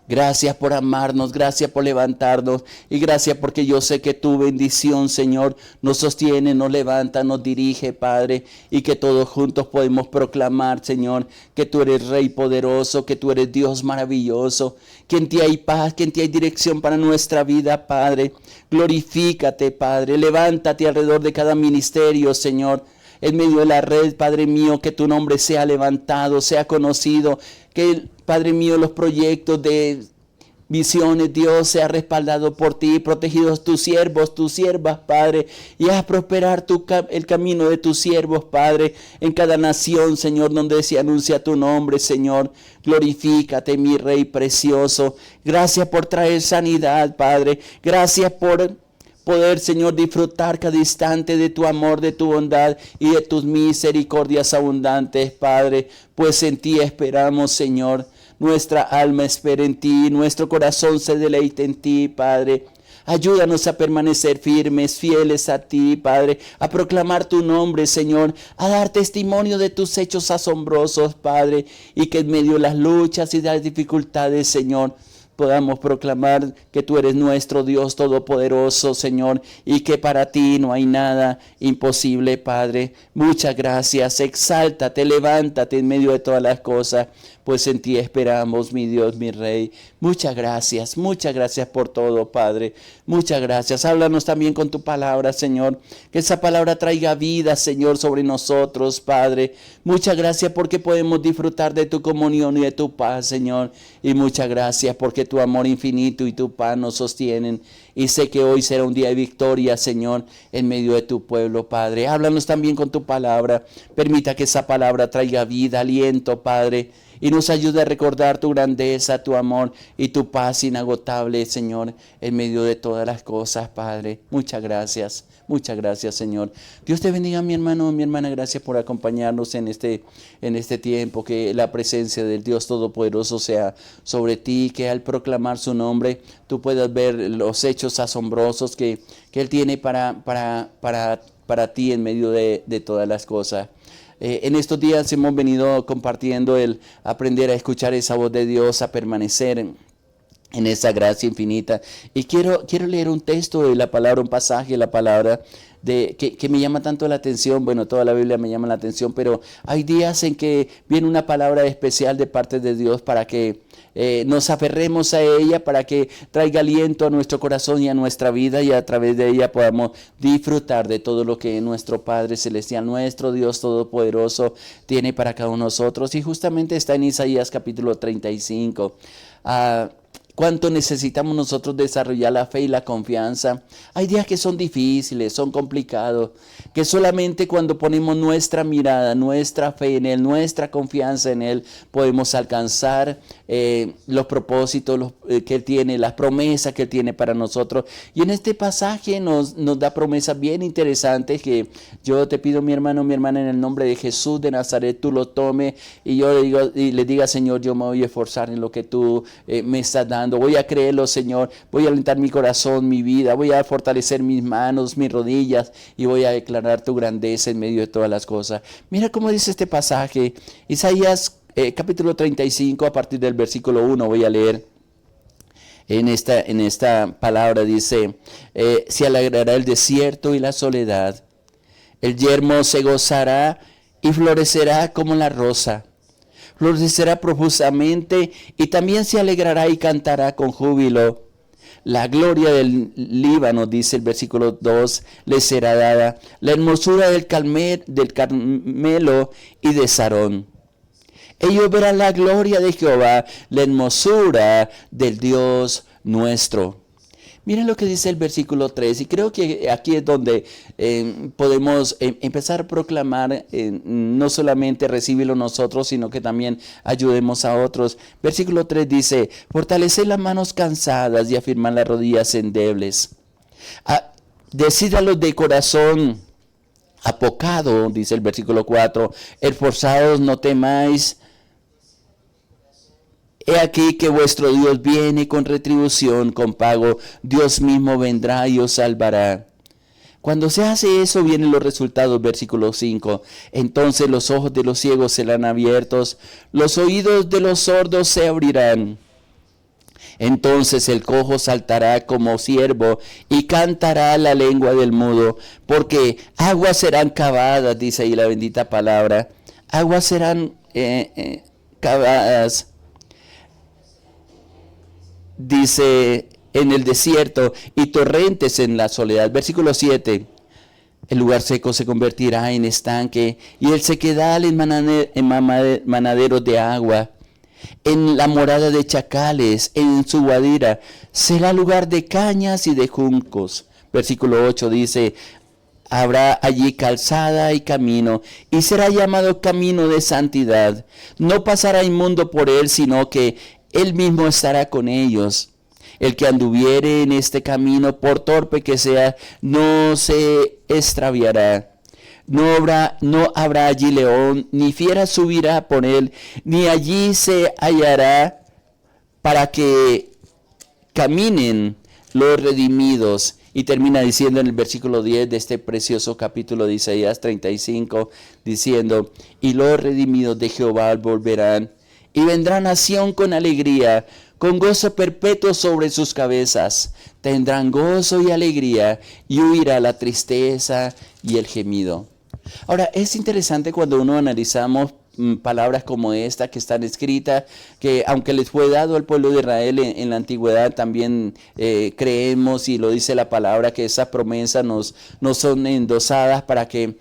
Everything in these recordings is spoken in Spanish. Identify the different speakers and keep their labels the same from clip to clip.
Speaker 1: Gracias por amarnos, gracias por levantarnos y gracias porque yo sé que tu bendición, Señor, nos sostiene, nos levanta, nos dirige, Padre, y que todos juntos podemos proclamar, Señor, que tú eres Rey poderoso, que tú eres Dios maravilloso, que en ti hay paz, que en ti hay dirección para nuestra vida, Padre. Glorifícate, Padre, levántate alrededor de cada ministerio, Señor. En medio de la red, Padre mío, que tu nombre sea levantado, sea conocido, que, Padre mío, los proyectos de visiones, Dios, sea respaldado por ti, protegidos tus siervos, tus siervas, Padre, y haz prosperar el camino de tus siervos, Padre, en cada nación, Señor, donde se anuncia tu nombre, Señor. Glorifícate, mi Rey precioso. Gracias por traer sanidad, Padre. Gracias por poder, Señor, disfrutar cada instante de tu amor, de tu bondad y de tus misericordias abundantes, Padre, pues en ti esperamos, Señor. Nuestra alma espera en ti, nuestro corazón se deleita en ti, Padre. Ayúdanos a permanecer firmes, fieles a ti, Padre, a proclamar tu nombre, Señor, a dar testimonio de tus hechos asombrosos, Padre, y que en medio de las luchas y de las dificultades, Señor, podamos proclamar que tú eres nuestro Dios todopoderoso, Señor, y que para ti no hay nada imposible, Padre. Muchas gracias, exáltate, levántate en medio de todas las cosas, pues en ti esperamos, mi Dios, mi Rey. Muchas gracias por todo, Padre. Muchas gracias. Háblanos también con tu palabra, Señor, que esa palabra traiga vida, Señor, sobre nosotros, Padre. Muchas gracias porque podemos disfrutar de tu comunión y de tu paz, Señor, y muchas gracias porque tu amor infinito y tu paz nos sostienen. Y sé que hoy será un día de victoria, Señor, en medio de tu pueblo, Padre. Háblanos también con tu palabra. Permita que esa palabra traiga vida, aliento, Padre, y nos ayude a recordar tu grandeza, tu amor y tu paz inagotable, Señor, en medio de todas las cosas, Padre. Muchas gracias, Señor. Dios te bendiga, mi hermano, mi hermana. Gracias por acompañarnos en este tiempo. Que la presencia del Dios Todopoderoso sea sobre ti, que al proclamar su nombre tú puedas ver los hechos asombrosos que Él tiene para ti en medio de todas las cosas. En estos días hemos venido compartiendo el aprender a escuchar esa voz de Dios, a permanecer en esa gracia infinita. Y quiero leer un texto de la palabra, un pasaje de la palabra que me llama tanto la atención. Bueno, toda la Biblia me llama la atención, pero hay días en que viene una palabra especial de parte de Dios para que nos aferremos a ella, para que traiga aliento a nuestro corazón y a nuestra vida, y a través de ella podamos disfrutar de todo lo que nuestro Padre Celestial, nuestro Dios Todopoderoso, tiene para cada uno de nosotros. Y justamente está en Isaías capítulo 35. ¿Cuánto necesitamos nosotros desarrollar la fe y la confianza? Hay días que son difíciles, son complicados, que solamente cuando ponemos nuestra mirada, nuestra fe en Él, nuestra confianza en Él, podemos alcanzar los propósitos que Él tiene, las promesas que Él tiene para nosotros. Y en este pasaje nos da promesas bien interesantes que yo te pido, mi hermano, mi hermana, en el nombre de Jesús de Nazaret, tú lo tomes y yo le diga, Señor, yo me voy a esforzar en lo que tú me estás dando. Voy a creerlo, Señor. Voy a alentar mi corazón, mi vida. Voy a fortalecer mis manos, mis rodillas, y voy a declarar tu grandeza en medio de todas las cosas. Mira cómo dice este pasaje. Isaías capítulo 35, a partir del versículo 1 voy a leer. En esta palabra dice: se alegrará el desierto y la soledad. El yermo se gozará y florecerá como la rosa. Florecerá profusamente y también se alegrará y cantará con júbilo. La gloria del Líbano, dice el versículo 2, le será dada. La hermosura del Carmelo y de Sarón. Ellos verán la gloria de Jehová, la hermosura del Dios nuestro. Miren lo que dice el versículo 3, y creo que aquí es donde podemos empezar a proclamar, no solamente recibirlo nosotros, sino que también ayudemos a otros. Versículo 3 dice: fortalecer las manos cansadas y afirmar las rodillas endebles. Decid a los de corazón apocado, dice el versículo 4, esforzados, no temáis. He aquí que vuestro Dios viene con retribución, con pago. Dios mismo vendrá y os salvará. Cuando se hace eso, vienen los resultados, versículo 5. Entonces los ojos de los ciegos serán abiertos, los oídos de los sordos se abrirán. Entonces el cojo saltará como ciervo y cantará la lengua del mudo, porque aguas serán cavadas, dice ahí la bendita palabra, aguas serán cavadas, dice en el desierto, y torrentes en la soledad. Versículo 7. El lugar seco se convertirá en estanque y el sequedal en manaderos de agua. En la morada de chacales, en su guadira, será lugar de cañas y de juncos. Versículo 8 dice, habrá allí calzada y camino, y será llamado camino de santidad. No pasará inmundo por él, sino que él mismo estará con ellos. El que anduviere en este camino, por torpe que sea, no se extraviará. No habrá allí león, ni fiera subirá por él, ni allí se hallará para que caminen los redimidos. Y termina diciendo en el versículo 10 de este precioso capítulo de Isaías 35, diciendo, y los redimidos de Jehová volverán, y vendrán a Sión con alegría, con gozo perpetuo sobre sus cabezas. Tendrán gozo y alegría, y huirá la tristeza y el gemido. Ahora, es interesante cuando uno analizamos palabras como esta que están escritas, que aunque les fue dado al pueblo de Israel en la antigüedad, también creemos, y lo dice la palabra, que esas promesas nos son endosadas para que,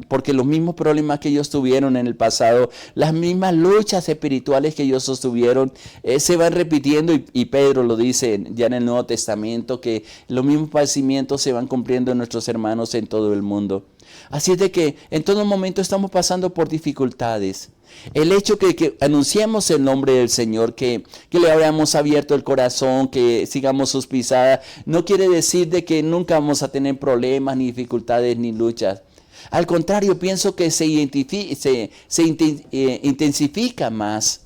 Speaker 1: porque los mismos problemas que ellos tuvieron en el pasado, las mismas luchas espirituales que ellos sostuvieron, se van repitiendo, y Pedro lo dice ya en el Nuevo Testamento, que los mismos padecimientos se van cumpliendo en nuestros hermanos en todo el mundo. Así es de que en todo momento estamos pasando por dificultades. El hecho que anunciemos el nombre del Señor, que le hayamos abierto el corazón, que sigamos sus pisadas, no quiere decir de que nunca vamos a tener problemas, ni dificultades, ni luchas. Al contrario, pienso que se intensifica más,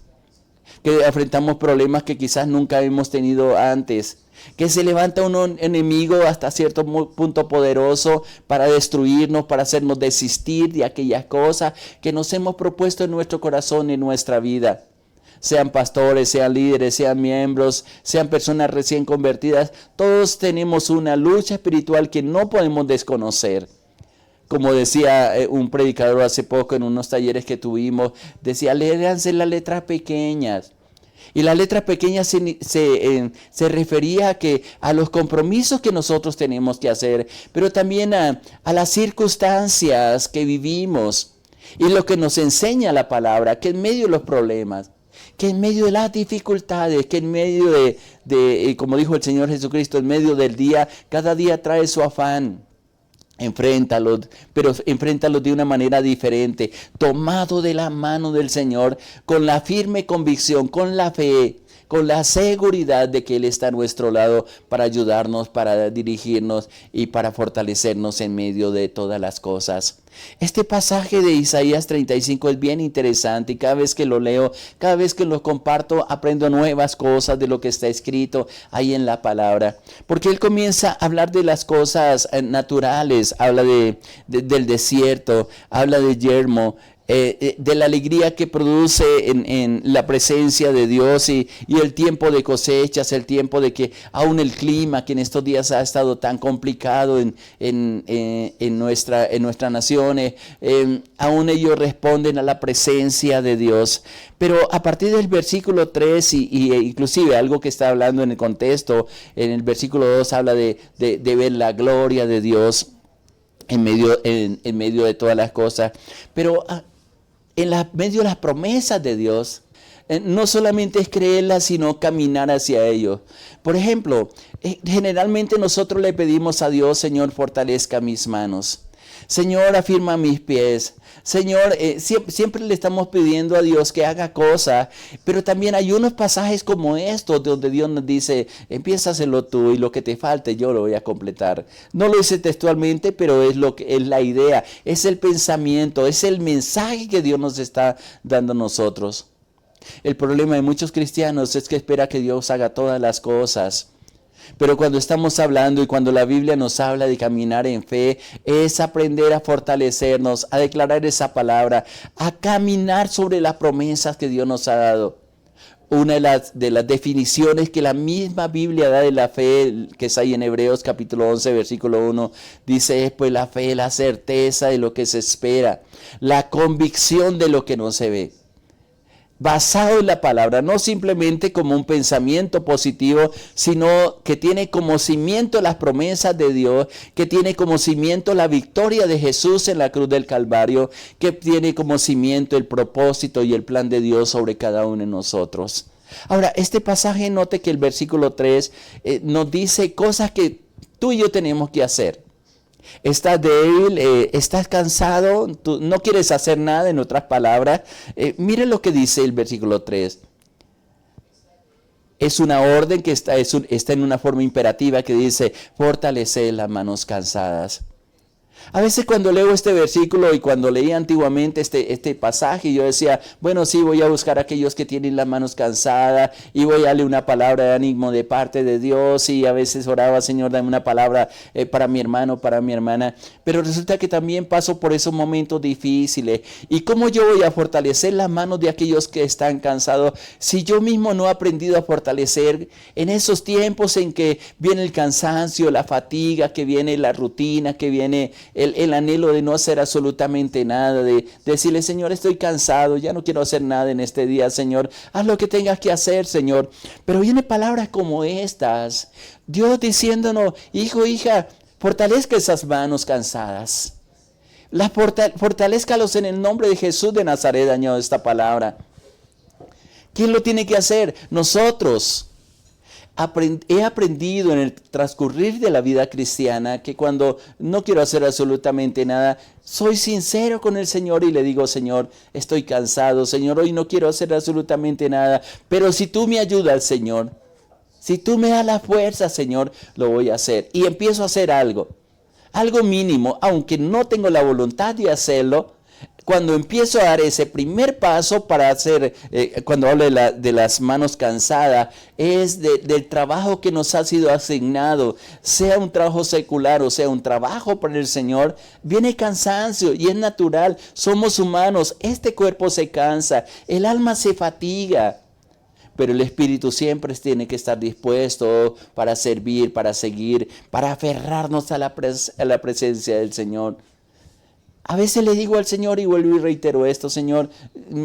Speaker 1: que enfrentamos problemas que quizás nunca hemos tenido antes, que se levanta un enemigo hasta cierto punto poderoso para destruirnos, para hacernos desistir de aquellas cosas que nos hemos propuesto en nuestro corazón, en nuestra vida. Sean pastores, sean líderes, sean miembros, sean personas recién convertidas, todos tenemos una lucha espiritual que no podemos desconocer. Como decía un predicador hace poco en unos talleres que tuvimos, decía, léanse las letras pequeñas. Y la letra pequeña se refería a los compromisos que nosotros tenemos que hacer, pero también a las circunstancias que vivimos y lo que nos enseña la palabra, que en medio de los problemas, que en medio de las dificultades, que en medio de como dijo el Señor Jesucristo, en medio del día, cada día trae su afán. Enfréntalos, pero enfréntalos de una manera diferente, tomado de la mano del Señor, con la firme convicción, con la fe, con la seguridad de que Él está a nuestro lado para ayudarnos, para dirigirnos y para fortalecernos en medio de todas las cosas. Este pasaje de Isaías 35 es bien interesante, y cada vez que lo leo, cada vez que lo comparto, aprendo nuevas cosas de lo que está escrito ahí en la palabra. Porque él comienza a hablar de las cosas naturales, habla del desierto, habla de yermo, de la alegría que produce en la presencia de Dios y el tiempo de cosechas, el tiempo de que aún el clima que en estos días ha estado tan complicado en nuestra nación, aún ellos responden a la presencia de Dios. Pero a partir del versículo 3 y inclusive algo que está hablando en el contexto, en el versículo 2 habla de ver la gloria de Dios en medio de todas las cosas. Pero en medio de las promesas de Dios, no solamente es creerlas, sino caminar hacia ellos. Por ejemplo, generalmente nosotros le pedimos a Dios, Señor, fortalezca mis manos. Señor, afirma mis pies. Señor, siempre le estamos pidiendo a Dios que haga cosas, pero también hay unos pasajes como estos donde Dios nos dice, empieza a hacerlo tú y lo que te falte yo lo voy a completar. No lo dice textualmente, pero es la idea, es el pensamiento, es el mensaje que Dios nos está dando a nosotros. El problema de muchos cristianos es que espera que Dios haga todas las cosas. Pero cuando estamos hablando y cuando la Biblia nos habla de caminar en fe, es aprender a fortalecernos, a declarar esa palabra, a caminar sobre las promesas que Dios nos ha dado. una de las definiciones que la misma Biblia da de la fe, que es ahí en Hebreos capítulo 11, versículo 1, dice, pues la fe es la certeza de lo que se espera, la convicción de lo que no se ve. Basado en la palabra, no simplemente como un pensamiento positivo, sino que tiene como cimiento las promesas de Dios, que tiene como cimiento la victoria de Jesús en la cruz del Calvario, que tiene como cimiento el propósito y el plan de Dios sobre cada uno de nosotros. Ahora, este pasaje, note que el versículo 3 nos dice cosas que tú y yo tenemos que hacer. Estás débil, estás cansado, tú no quieres hacer nada, en otras palabras. Mire lo que dice el versículo 3. Es una orden que está en una forma imperativa que dice, fortalece las manos cansadas. A veces cuando leo este versículo y cuando leía antiguamente este pasaje, yo decía, bueno, sí, voy a buscar a aquellos que tienen las manos cansadas y voy a darle una palabra de ánimo de parte de Dios, y a veces oraba, Señor, dame una palabra para mi hermano, para mi hermana, pero resulta que también paso por esos momentos difíciles. ¿Y cómo yo voy a fortalecer las manos de aquellos que están cansados si yo mismo no he aprendido a fortalecer en esos tiempos en que viene el cansancio, la fatiga, que viene la rutina, que viene el anhelo de no hacer absolutamente nada, de decirle, Señor, estoy cansado, ya no quiero hacer nada en este día, Señor, haz lo que tengas que hacer, Señor? Pero viene palabras como estas, Dios diciéndonos, hijo, hija, fortalezca esas manos cansadas, fortalezcalos en el nombre de Jesús de Nazaret. Añado esta palabra. ¿Quién lo tiene que hacer? Nosotros. He aprendido en el transcurrir de la vida cristiana que cuando no quiero hacer absolutamente nada, soy sincero con el Señor y le digo, Señor, estoy cansado, Señor, hoy no quiero hacer absolutamente nada, pero si tú me ayudas, Señor, si tú me das la fuerza, Señor, lo voy a hacer. Y empiezo a hacer algo mínimo, aunque no tengo la voluntad de hacerlo. Cuando empiezo a dar ese primer paso para hacer, cuando hablo de las manos cansadas, es del trabajo que nos ha sido asignado, sea un trabajo secular o sea un trabajo para el Señor, viene cansancio y es natural, somos humanos, este cuerpo se cansa, el alma se fatiga, pero el espíritu siempre tiene que estar dispuesto para servir, para seguir, para aferrarnos a la presencia del Señor. A veces le digo al Señor y vuelvo y reitero esto, Señor,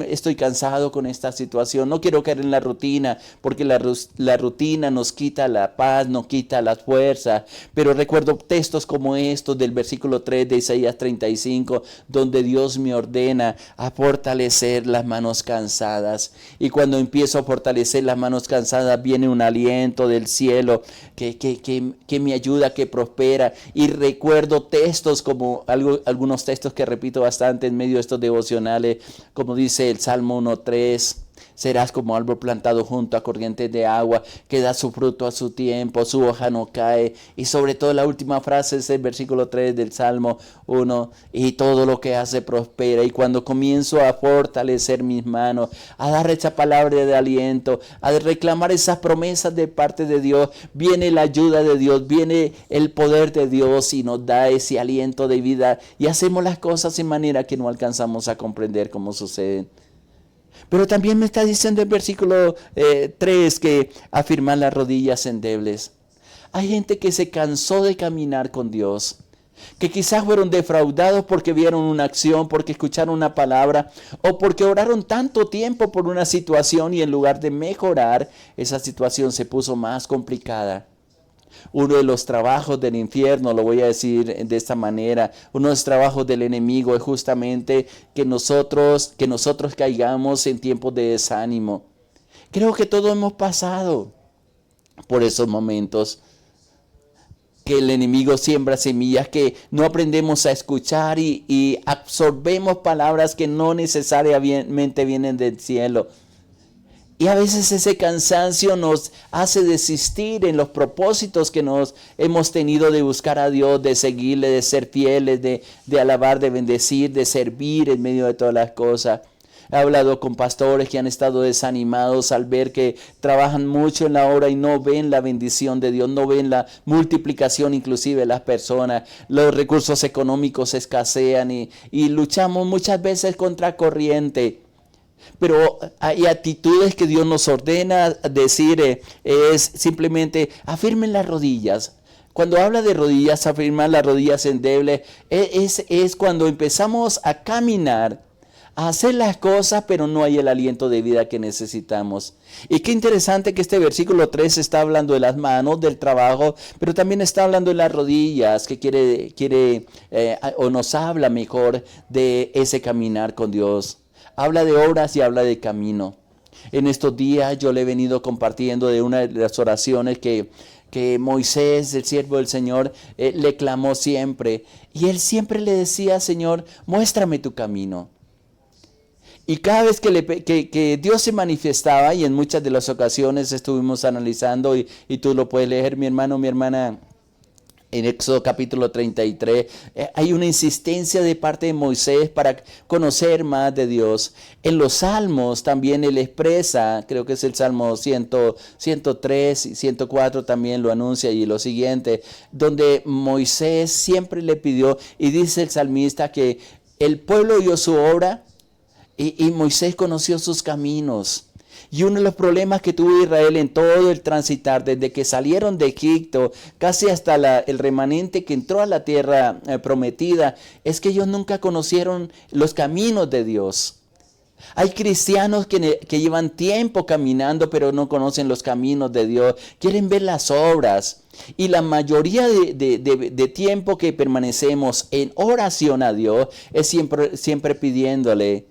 Speaker 1: estoy cansado con esta situación, no quiero caer en la rutina, porque la rutina nos quita la paz, nos quita las fuerzas, pero recuerdo textos como estos del versículo 3 de Isaías 35, donde Dios me ordena a fortalecer las manos cansadas, y cuando empiezo a fortalecer las manos cansadas, viene un aliento del cielo que me ayuda, que prospera, y recuerdo textos como algunos textos que repito bastante en medio de estos devocionales, como dice el Salmo 1:3, serás como árbol plantado junto a corrientes de agua, que da su fruto a su tiempo, su hoja no cae. Y sobre todo la última frase es el versículo 3 del Salmo 1, y todo lo que hace prospera. Y cuando comienzo a fortalecer mis manos, a dar esa palabra de aliento, a reclamar esas promesas de parte de Dios, viene la ayuda de Dios, viene el poder de Dios y nos da ese aliento de vida, y hacemos las cosas en manera que no alcanzamos a comprender cómo suceden. Pero también me está diciendo el versículo 3 que afirman las rodillas endebles. Hay gente que se cansó de caminar con Dios, que quizás fueron defraudados porque vieron una acción, porque escucharon una palabra, o porque oraron tanto tiempo por una situación y en lugar de mejorar, esa situación se puso más complicada. Uno de los trabajos del infierno, lo voy a decir de esta manera, uno de los trabajos del enemigo es justamente que nosotros caigamos en tiempos de desánimo. Creo que todos hemos pasado por esos momentos, que el enemigo siembra semillas, que no aprendemos a escuchar y absorbemos palabras que no necesariamente vienen del cielo. Y a veces ese cansancio nos hace desistir en los propósitos que nos hemos tenido de buscar a Dios, de seguirle, de ser fieles, de alabar, de bendecir, de servir en medio de todas las cosas. He hablado con pastores que han estado desanimados al ver que trabajan mucho en la obra y no ven la bendición de Dios, no ven la multiplicación inclusive de las personas. Los recursos económicos escasean y luchamos muchas veces contra corriente. Pero hay actitudes que Dios nos ordena decir, es simplemente afirmen las rodillas. Cuando habla de rodillas, afirmar las rodillas endebles, es cuando empezamos a caminar, a hacer las cosas, pero no hay el aliento de vida que necesitamos. Y qué interesante que este versículo 3 está hablando de las manos, del trabajo, pero también está hablando de las rodillas, que quiere o nos habla mejor de ese caminar con Dios. Habla de obras y habla de camino. En estos días yo le he venido compartiendo de una de las oraciones que Moisés, el siervo del Señor, le clamó siempre. Y él siempre le decía, Señor, muéstrame tu camino. Y cada vez que Dios se manifestaba, y en muchas de las ocasiones estuvimos analizando, y tú lo puedes leer, mi hermano, mi hermana, en Éxodo capítulo 33, hay una insistencia de parte de Moisés para conocer más de Dios. En los Salmos también él expresa, creo que es el Salmo 103 y 104 también lo anuncia, y lo siguiente, donde Moisés siempre le pidió, y dice el salmista que el pueblo oyó su obra, y Moisés conoció sus caminos. Y uno de los problemas que tuvo Israel en todo el transitar, desde que salieron de Egipto, casi hasta el remanente que entró a la tierra prometida, es que ellos nunca conocieron los caminos de Dios. Hay cristianos que llevan tiempo caminando, pero no conocen los caminos de Dios. Quieren ver las obras. Y la mayoría de tiempo que permanecemos en oración a Dios es siempre pidiéndole.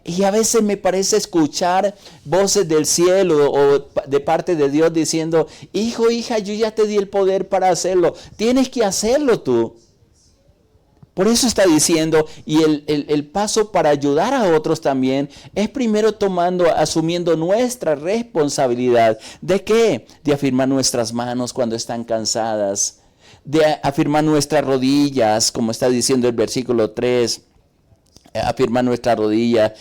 Speaker 1: Y a veces me parece escuchar voces del cielo o de parte de Dios diciendo, hijo, hija, yo ya te di el poder para hacerlo. Tienes que hacerlo tú. Por eso está diciendo, y el paso para ayudar a otros también es primero asumiendo nuestra responsabilidad. ¿De qué? De afirmar nuestras manos cuando están cansadas. De afirmar nuestras rodillas, como está diciendo el versículo 3. Afirmar nuestra rodilla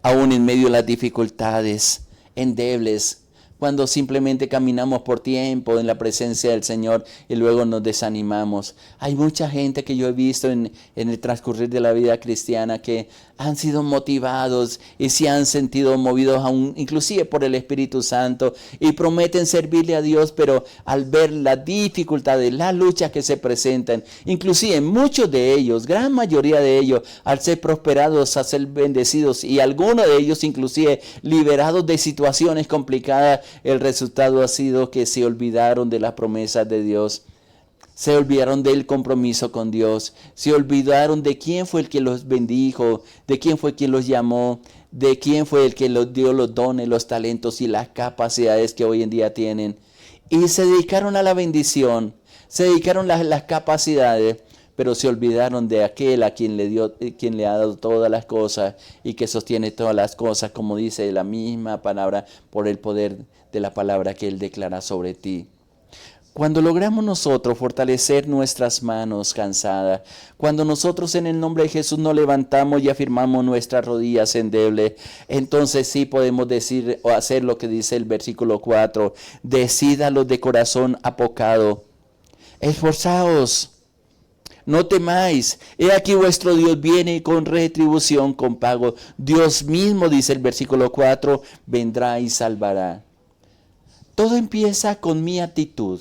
Speaker 1: aún en medio de las dificultades, endebles, cuando simplemente caminamos por tiempo en la presencia del Señor y luego nos desanimamos. Hay mucha gente que yo he visto en el transcurrir de la vida cristiana que han sido motivados y se han sentido movidos aún, inclusive por el Espíritu Santo, y prometen servirle a Dios, pero al ver las dificultades, las luchas que se presentan, inclusive muchos de ellos, gran mayoría de ellos, al ser prosperados, a ser bendecidos, y algunos de ellos inclusive liberados de situaciones complicadas, el resultado ha sido que se olvidaron de las promesas de Dios. Se olvidaron del compromiso con Dios. Se olvidaron de quién fue el que los bendijo, de quién fue quien los llamó, de quién fue el que los dio los dones, los talentos y las capacidades que hoy en día tienen. Y se dedicaron a la bendición, se dedicaron a las capacidades, pero se olvidaron de aquel a quien le ha dado todas las cosas y que sostiene todas las cosas, como dice la misma palabra, por el poder de la palabra que Él declara sobre ti. Cuando logramos nosotros fortalecer nuestras manos cansadas, cuando nosotros en el nombre de Jesús nos levantamos y afirmamos nuestras rodillas endebles, entonces sí podemos decir o hacer lo que dice el versículo 4, decídalos de corazón apocado, esforzaos, no temáis, he aquí vuestro Dios viene con retribución, con pago. Dios mismo, dice el versículo 4, vendrá y salvará. Todo empieza con mi actitud.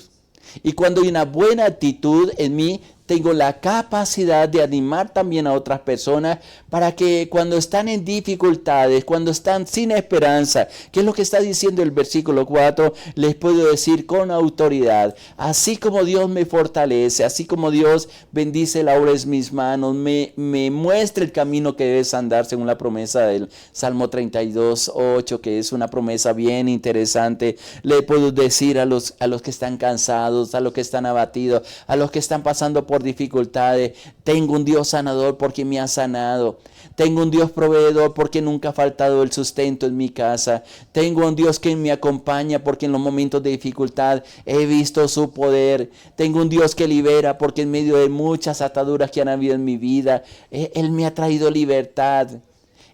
Speaker 1: Y cuando hay una buena actitud en mí, tengo la capacidad de animar también a otras personas para que cuando están en dificultades, cuando están sin esperanza, que es lo que está diciendo el versículo 4, les puedo decir con autoridad, así como Dios me fortalece, así como Dios bendice la obra de mis manos, me muestra el camino que debes andar según la promesa del Salmo 32:8, que es una promesa bien interesante. Le puedo decir a los que están cansados, a los que están abatidos, a los que están pasando por dificultades, tengo un Dios sanador porque me ha sanado. Tengo un Dios proveedor porque nunca ha faltado el sustento en mi casa. Tengo un Dios que me acompaña porque en los momentos de dificultad he visto su poder. Tengo un Dios que libera porque en medio de muchas ataduras que han habido en mi vida, Él me ha traído libertad.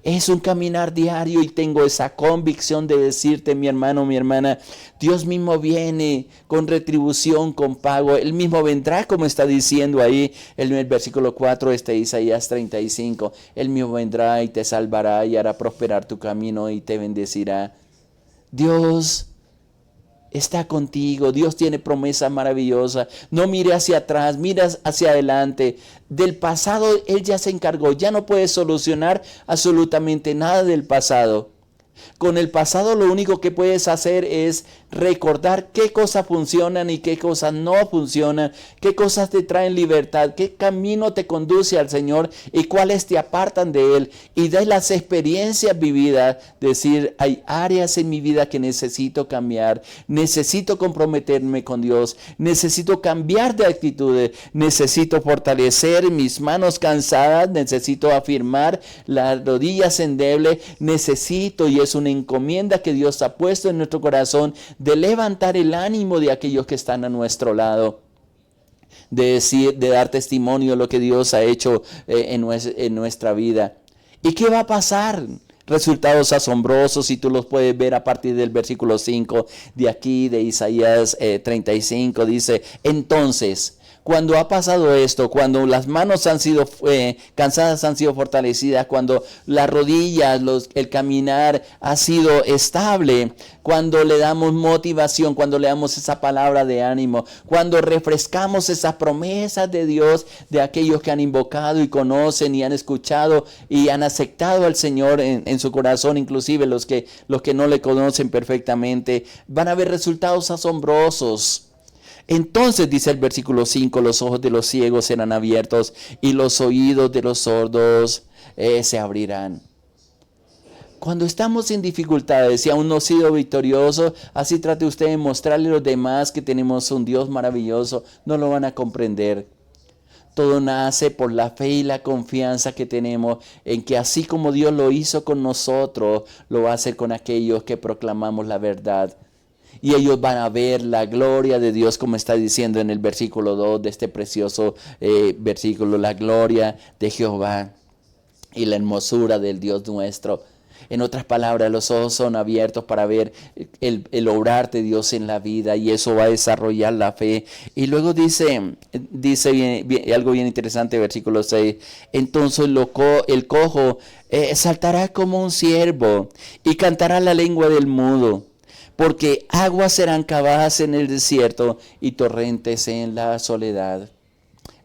Speaker 1: Es un caminar diario y tengo esa convicción de decirte, mi hermano, mi hermana, Dios mismo viene con retribución, con pago. Él mismo vendrá, como está diciendo ahí en el versículo 4 de Isaías 35. Él mismo vendrá y te salvará y hará prosperar tu camino y te bendecirá. Dios está contigo. Dios tiene promesas maravillosas. No mire hacia atrás, mira hacia adelante. Del pasado Él ya se encargó. Ya no puede solucionar absolutamente nada del pasado. Con el pasado lo único que puedes hacer es recordar qué cosas funcionan y qué cosas no funcionan, qué cosas te traen libertad, qué camino te conduce al Señor y cuáles te apartan de Él. Y de las experiencias vividas, decir, hay áreas en mi vida que necesito cambiar, necesito comprometerme con Dios, necesito cambiar de actitudes, necesito fortalecer mis manos cansadas, necesito afirmar las rodillas endebles, necesito, y es una encomienda que Dios ha puesto en nuestro corazón, de levantar el ánimo de aquellos que están a nuestro lado, de decir, de dar testimonio de lo que Dios ha hecho en nuestra vida. ¿Y qué va a pasar? Resultados asombrosos, y tú los puedes ver a partir del versículo 5 de aquí, de Isaías 35, dice, entonces, cuando ha pasado esto, cuando las manos han sido cansadas, han sido fortalecidas, cuando las rodillas, el caminar ha sido estable, cuando le damos motivación, cuando le damos esa palabra de ánimo, cuando refrescamos esas promesas de Dios de aquellos que han invocado y conocen y han escuchado y han aceptado al Señor en su corazón, inclusive los que no le conocen perfectamente, van a ver resultados asombrosos. Entonces, dice el versículo 5, los ojos de los ciegos serán abiertos y los oídos de los sordos se abrirán. Cuando estamos en dificultades y aún no ha sido victorioso, así trate usted de mostrarle a los demás que tenemos un Dios maravilloso, no lo van a comprender. Todo nace por la fe y la confianza que tenemos en que así como Dios lo hizo con nosotros, lo va a hacer con aquellos que proclamamos la verdad. Y ellos van a ver la gloria de Dios, como está diciendo en el versículo 2 de este precioso versículo, la gloria de Jehová y la hermosura del Dios nuestro. En otras palabras, los ojos son abiertos para ver el obrar de Dios en la vida, y eso va a desarrollar la fe. Y luego dice algo bien interesante, versículo 6. Entonces el cojo saltará como un ciervo y cantará la lengua del mudo. Porque aguas serán cavadas en el desierto y torrentes en la soledad.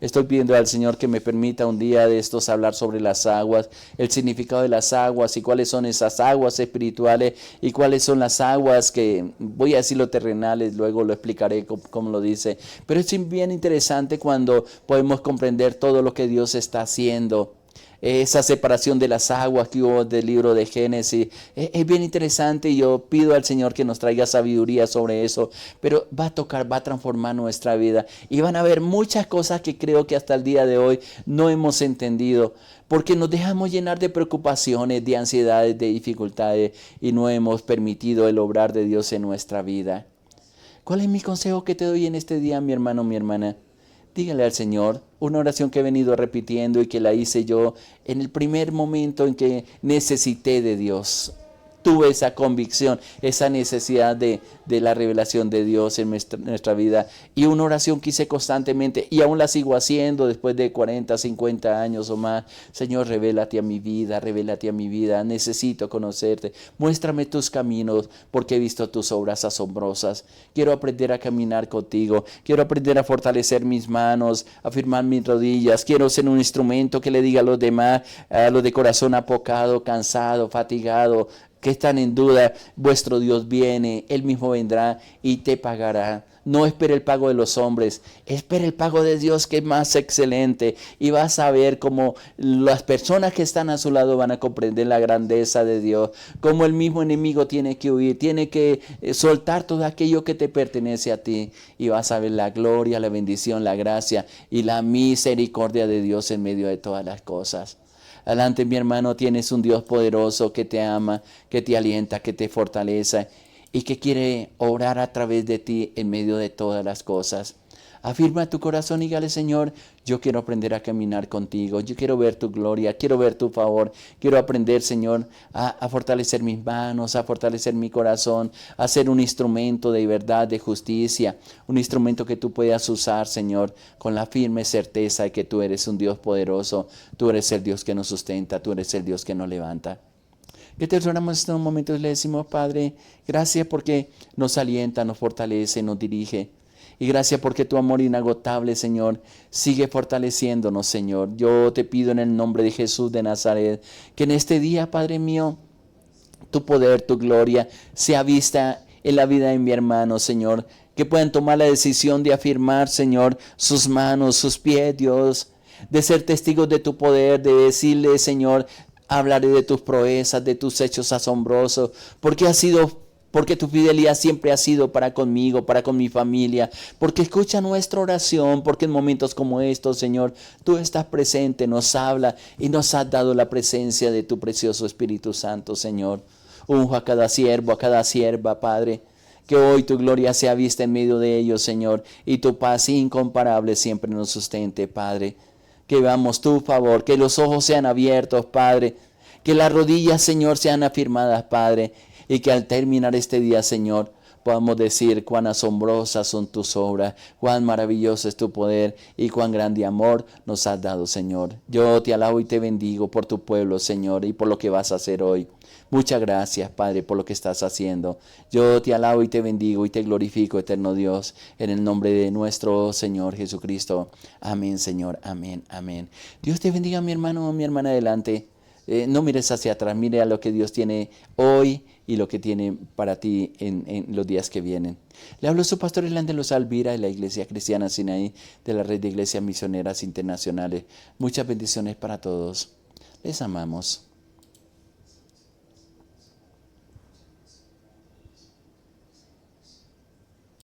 Speaker 1: Estoy pidiendo al Señor que me permita un día de estos hablar sobre las aguas, el significado de las aguas y cuáles son esas aguas espirituales y cuáles son las aguas que, voy a decirlo terrenales, luego lo explicaré como lo dice. Pero es bien interesante cuando podemos comprender todo lo que Dios está haciendo. Esa separación de las aguas que hubo del libro de Génesis es bien interesante, y yo pido al Señor que nos traiga sabiduría sobre eso, pero va a transformar nuestra vida, y van a haber muchas cosas que creo que hasta el día de hoy no hemos entendido, porque nos dejamos llenar de preocupaciones, de ansiedades, de dificultades, y no hemos permitido el obrar de Dios en nuestra vida. ¿Cuál es mi consejo que te doy en este día, mi hermano, mi hermana? Dígale al Señor una oración que he venido repitiendo y que la hice yo en el primer momento en que necesité de Dios. Tuve esa convicción, esa necesidad de la revelación de Dios en nuestra vida, y una oración que hice constantemente y aún la sigo haciendo después de 40, 50 años o más. Señor, revélate a mi vida, necesito conocerte, muéstrame tus caminos, porque he visto tus obras asombrosas. Quiero aprender a caminar contigo, quiero aprender a fortalecer mis manos, a firmar mis rodillas, quiero ser un instrumento que le diga a los demás, a los de corazón apocado, cansado, fatigado, que están en duda, vuestro Dios viene, Él mismo vendrá y te pagará. No espere el pago de los hombres, espere el pago de Dios, que es más excelente, y vas a ver cómo las personas que están a su lado van a comprender la grandeza de Dios, cómo el mismo enemigo tiene que huir, tiene que soltar todo aquello que te pertenece a ti, y vas a ver la gloria, la bendición, la gracia y la misericordia de Dios en medio de todas las cosas. Adelante, mi hermano, tienes un Dios poderoso que te ama, que te alienta, que te fortalece y que quiere obrar a través de ti en medio de todas las cosas. Afirma tu corazón y dígale, Señor, yo quiero aprender a caminar contigo. Yo quiero ver tu gloria, quiero ver tu favor. Quiero aprender, Señor, a fortalecer mis manos, a fortalecer mi corazón, a ser un instrumento de verdad, de justicia. Un instrumento que tú puedas usar, Señor, con la firme certeza de que tú eres un Dios poderoso. Tú eres el Dios que nos sustenta, tú eres el Dios que nos levanta. Que te oramos en estos momentos y le decimos, Padre, gracias porque nos alienta, nos fortalece, nos dirige. Y gracias porque tu amor inagotable, Señor, sigue fortaleciéndonos, Señor. Yo te pido en el nombre de Jesús de Nazaret, que en este día, Padre mío, tu poder, tu gloria, sea vista en la vida de mi hermano, Señor. Que puedan tomar la decisión de afirmar, Señor, sus manos, sus pies, Dios. De ser testigos de tu poder, de decirle, Señor, hablaré de tus proezas, de tus hechos asombrosos, porque tu fidelidad siempre ha sido para conmigo, para con mi familia, porque escucha nuestra oración, porque en momentos como estos, Señor, tú estás presente, nos habla y nos has dado la presencia de tu precioso Espíritu Santo, Señor. Unjo a cada siervo, a cada sierva, Padre, que hoy tu gloria sea vista en medio de ellos, Señor, y tu paz incomparable siempre nos sustente, Padre. Que veamos tu favor, que los ojos sean abiertos, Padre, que las rodillas, Señor, sean afirmadas, Padre, y que al terminar este día, Señor, podamos decir cuán asombrosas son tus obras, cuán maravilloso es tu poder y cuán grande amor nos has dado, Señor. Yo te alabo y te bendigo por tu pueblo, Señor, y por lo que vas a hacer hoy. Muchas gracias, Padre, por lo que estás haciendo. Yo te alabo y te bendigo y te glorifico, eterno Dios, en el nombre de nuestro Señor Jesucristo. Amén, Señor. Amén, amén. Dios te bendiga, mi hermano, mi hermana, adelante. No mires hacia atrás, mire a lo que Dios tiene hoy y lo que tiene para ti en los días que vienen. Le hablo su pastor Irlande Los Alvira de la Iglesia Cristiana Sinaí, de la Red de Iglesias Misioneras Internacionales. Muchas bendiciones para todos. Les amamos.